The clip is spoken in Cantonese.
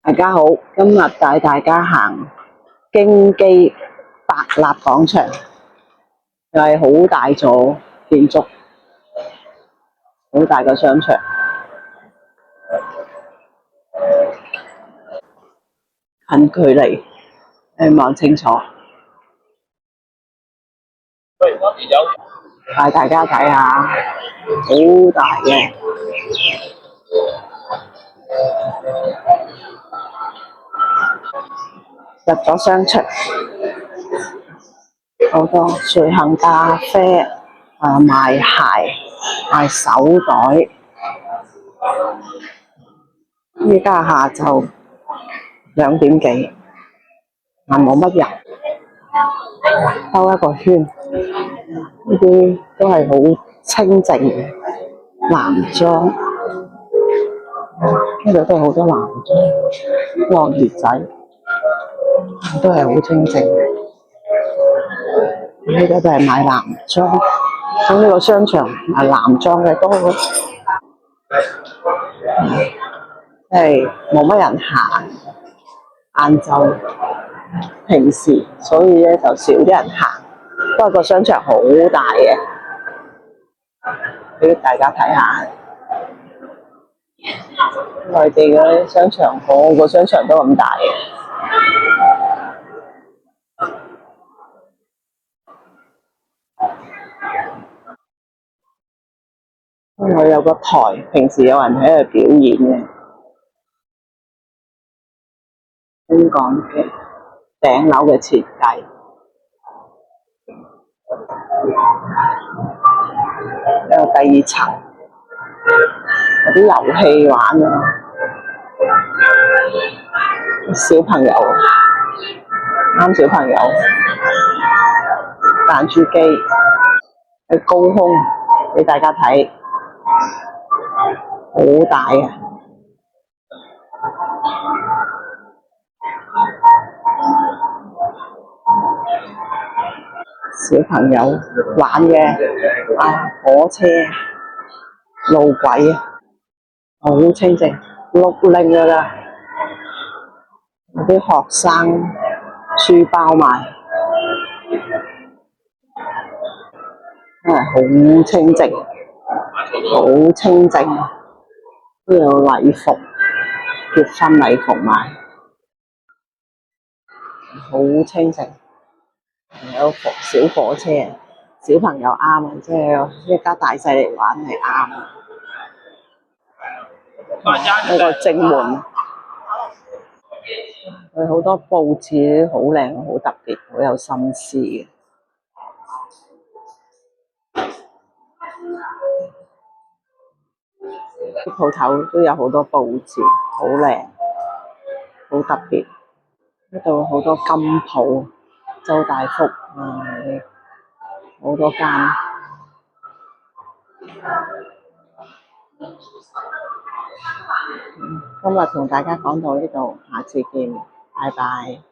大家好，今日帶大家行京基百立廣場，又係好大座建築，好大個商場，近距離望清楚，帶大家睇下，好大嘅。入咗商場，好多瑞幸咖啡，賣鞋、賣手袋。依家下晝2點幾，但冇乜人，兜一個圈，呢啲都係好清靜嘅男裝，呢度都好多男裝、落葉仔，都係好清靜嘅。呢度都係買男裝，咁呢個商場賣男裝嘅多，係冇乜人行，晏晝平時，所以咧就少啲人行。不過個商場好大嘅，俾大家睇下。內地嗰啲商場，個個商場都咁大嘅。我有個台，平時有人喺度表演嘅，香港嘅頂樓嘅設計，有第二層，有啲遊戲玩啊，小朋友啱小朋友彈珠機喺高空俾大家睇，好大啊！小朋友玩嘅火車、路軌啊，好清靜，綠令㗎啦，有啲學生書包賣，真係好清靜，好清靜。都有禮服、結婚禮服賣，好清靜。有小火車，小朋友啱啊，即係一家大細嚟玩係啱。呢個正門，佢好多佈置好靚，好特別，好有心思嘅。啲鋪頭都有好多佈置，好靚，好特別。呢度好多金鋪，周大福好多間。今日同大家講到呢度，下次見，拜拜。